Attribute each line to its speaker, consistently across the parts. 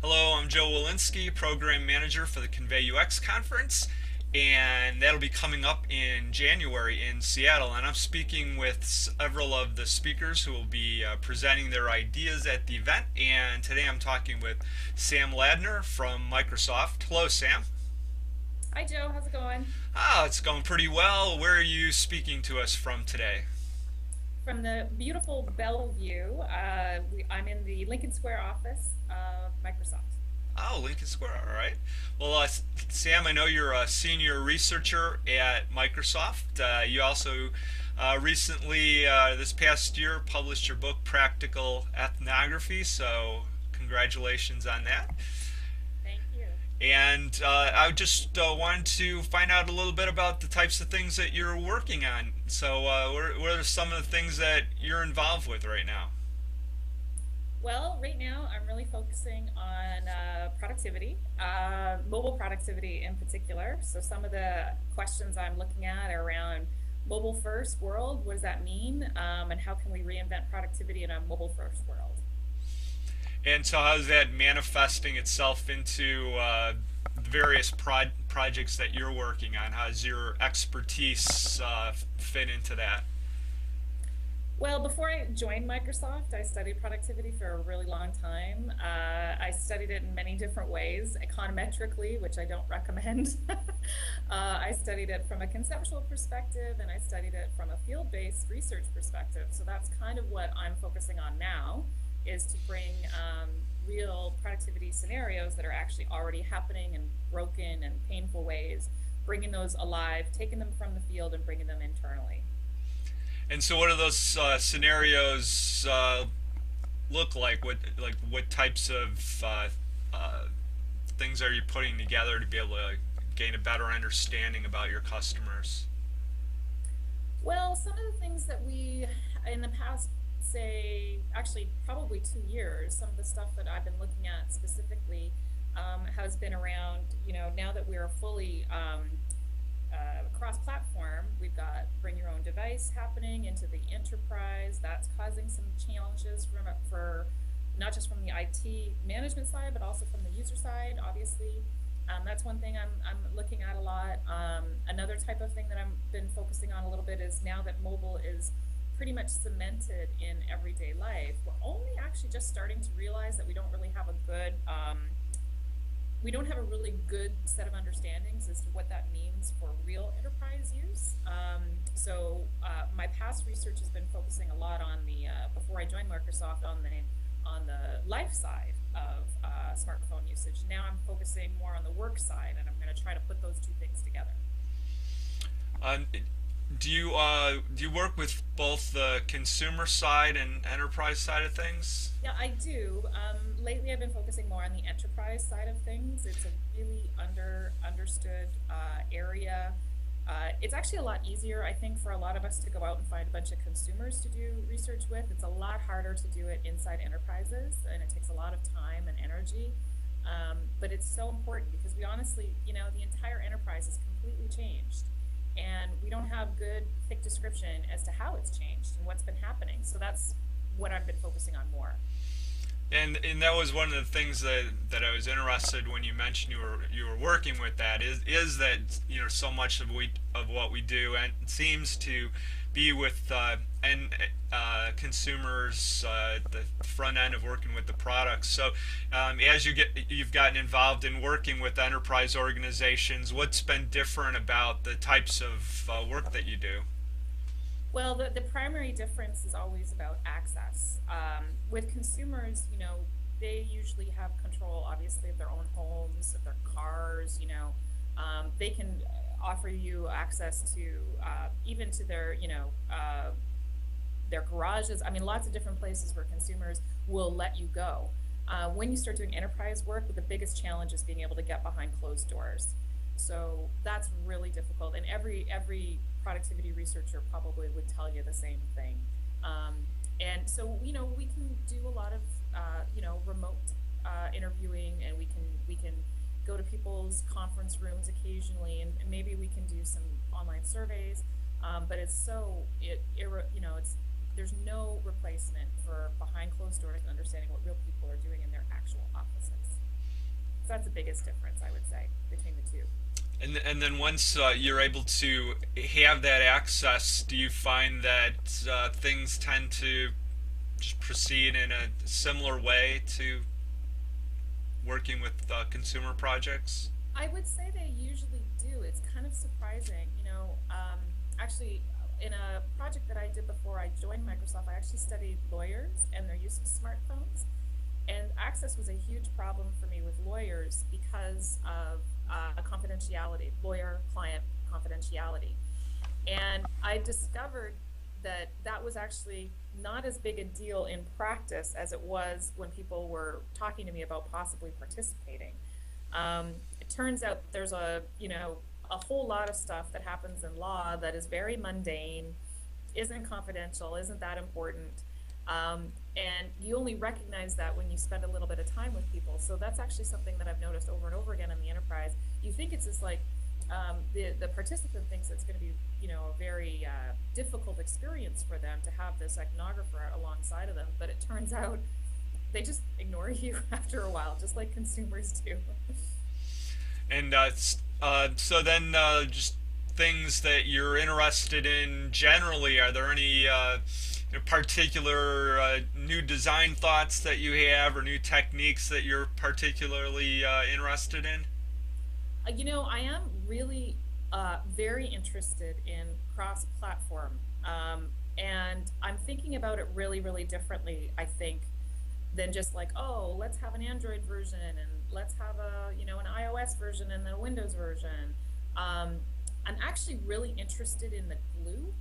Speaker 1: Hello, I'm Joe Welinske, Program Manager for the ConveyUX conference, and that'll be coming up in January in Seattle. And I'm speaking with several of the speakers who will be presenting their ideas at the event. And today I'm talking with Sam Ladner from Microsoft. Hello, Sam.
Speaker 2: Hi Joe, how's it going?
Speaker 1: It's going pretty well. Where are you speaking to us from today?
Speaker 2: From the beautiful Bellevue, I'm in the Lincoln Square office of Microsoft.
Speaker 1: Oh, Lincoln Square. All right. Well, Sam, I know you're a senior researcher at Microsoft. You also recently, this past year, published your book, Practical Ethnography. So, congratulations on that.
Speaker 2: Thank you.
Speaker 1: And I just wanted to find out a little bit about the types of things that you're working on. So, what are some of the things that you're involved with right now?
Speaker 2: Well, right now I'm really focusing on productivity, mobile productivity in particular. So some of the questions I'm looking at are around mobile first world. What does that mean? And how can we reinvent productivity in a mobile first world?
Speaker 1: And so, how's that manifesting itself into the various projects that you're working on? How does your expertise fit into that?
Speaker 2: Well, before I joined Microsoft, I studied productivity for a really long time. I studied it in many different ways, econometrically, which I don't recommend. I studied it from a conceptual perspective, and I studied it from a field-based research perspective. So that's kind of what I'm focusing on now, is to bring real productivity scenarios that are actually already happening in broken and painful ways, bringing those alive, taking them from the field and bringing them internally.
Speaker 1: And so, what do those scenarios look like? What types of things are you putting together to be able to gain a better understanding about your customers?
Speaker 2: Well, some of the things that we, in the past, say, actually probably 2 years, some of the stuff that I've been looking at specifically has been around, now that we're fully cross-platform, we've got bring your own device happening into the enterprise. That's causing some challenges for not just from the IT management side, but also from the user side, obviously. That's one thing I'm looking at a lot. Another type of thing that I've been focusing on a little bit is now that mobile is pretty much cemented in everyday life, we're only actually just starting to realize that we don't have a really good set of understandings as to what that means for real enterprise use. My past research has been focusing a lot on before I joined Microsoft, on the life side of smartphone usage. Now I'm focusing more on the work side, and I'm going to try to put those two things together.
Speaker 1: Um, do you work with both the consumer side and enterprise side of things?
Speaker 2: Yeah, I do. Lately, I've been focusing more on the enterprise side of things. It's a really understood area. It's actually a lot easier, I think, for a lot of us to go out and find a bunch of consumers to do research with. It's a lot harder to do it inside enterprises, and it takes a lot of time and energy. But it's so important because we honestly, the entire enterprise is completely changed. And we don't have good, thick description as to how it's changed and what's been happening. So that's what I've been focusing on more.
Speaker 1: And that was one of the things that I was interested when you mentioned you were working with that is that so much of what we do and seems to be with consumers at the front end of working with the products. So as you've gotten involved in working with enterprise organizations, what's been different about the types of work that you do?
Speaker 2: Well, the primary difference is always about access. With consumers, they usually have control, obviously, of their own homes, of their cars. They can offer you access to even to their garages. I mean, lots of different places where consumers will let you go. When you start doing enterprise work, the biggest challenge is being able to get behind closed doors. So that's really difficult, and every productivity researcher probably would tell you the same thing. And so we can do a lot of remote interviewing, and we can go to people's conference rooms occasionally, and maybe we can do some online surveys. But it's so it's there's no replacement for behind closed doors and understanding what real people are doing in their actual offices. So that's the biggest difference, I would say, between the two.
Speaker 1: And then once you're able to have that access, do you find that things tend to just proceed in a similar way to working with consumer projects?
Speaker 2: I would say they usually do. It's kind of surprising. Actually, in a project that I did before I joined Microsoft, I actually studied lawyers and their use of smartphones. And access was a huge problem for me with lawyers because of confidentiality, lawyer-client confidentiality. And I discovered that that was actually not as big a deal in practice as it was when people were talking to me about possibly participating. It turns out there's a whole lot of stuff that happens in law that is very mundane, isn't confidential, isn't that important. And you only recognize that when you spend a little bit of time with people. So that's actually something that I've noticed over and over again in the enterprise. You think it's just like the participant thinks it's going to be, a very difficult experience for them to have this iconographer alongside of them, but it turns out they just ignore you after a while, just like consumers do.
Speaker 1: And so then, just things that you're interested in generally. Are there any particular new design thoughts that you have, or new techniques that you're particularly interested in?
Speaker 2: I am really very interested in cross-platform, and I'm thinking about it really, really differently, I think, than just like, oh, let's have an Android version and let's have an iOS version and then a Windows version. I'm actually really interested in the glue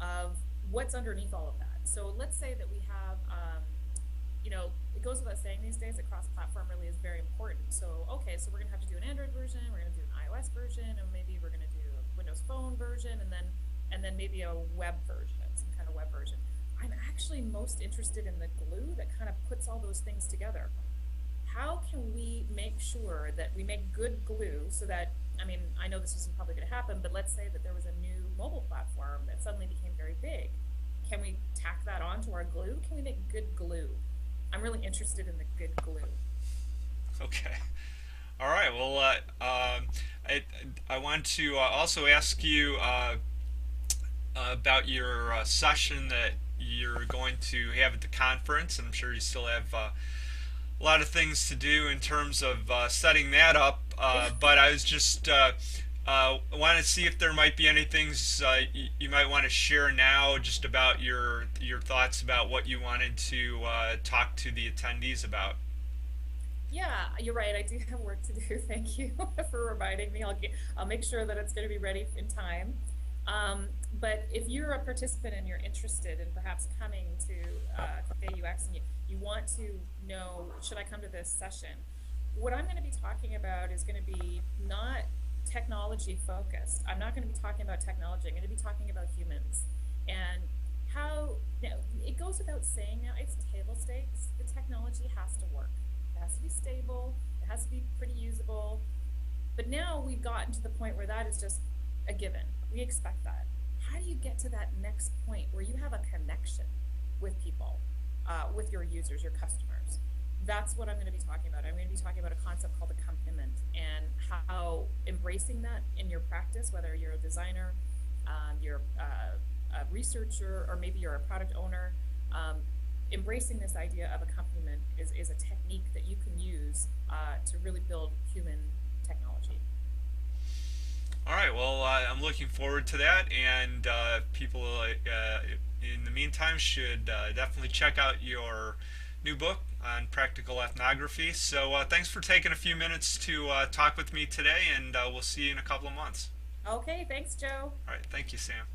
Speaker 2: of what's underneath all of that. So let's say that we have, it goes without saying these days that cross-platform really is very important. So, okay, so we're gonna have to do an Android version, we're gonna do an iOS version, and maybe we're gonna do a Windows Phone version, and then maybe a web version, some kind of web version. I'm actually most interested in the glue that kind of puts all those things together. How can we make sure that we make good glue so that, I know this isn't probably going to happen, but let's say that there was a new mobile platform that suddenly became very big. Can we tack that onto our glue? Can we make good glue? I'm really interested in the good glue.
Speaker 1: Okay. All right. Well, I want to also ask you about your session that you're going to have at the conference. I'm sure you still have a lot of things to do in terms of setting that up. But I was just want to see if there might be any things you might want to share now, just about your thoughts about what you wanted to talk to the attendees about.
Speaker 2: Yeah, you're right. I do have work to do. Thank you for reminding me. I'll make sure that it's going to be ready in time. But if you're a participant and you're interested in perhaps coming to ConveyUX and you want to know, should I come to this session? What I'm going to be talking about is going to be not technology focused. I'm not going to be talking about technology. I'm going to be talking about humans and how, it goes without saying now, it's table stakes. The technology has to work. It has to be stable. It has to be pretty usable. But now we've gotten to the point where that is just a given. We expect that. How do you get to that next point where you have a connection with people, with your users, your customers? That's what I'm going to be talking about. I'm going to be talking about a concept called accompaniment and how embracing that in your practice, whether you're a designer, you're a researcher, or maybe you're a product owner, embracing this idea of accompaniment is a technique that you can use to really build human technology.
Speaker 1: All right. Well, I'm looking forward to that, and people in the meantime should definitely check out your new book on practical ethnography. So thanks for taking a few minutes to talk with me today, and we'll see you in a couple of months.
Speaker 2: Okay, thanks, Joe.
Speaker 1: All right. Thank you, Sam.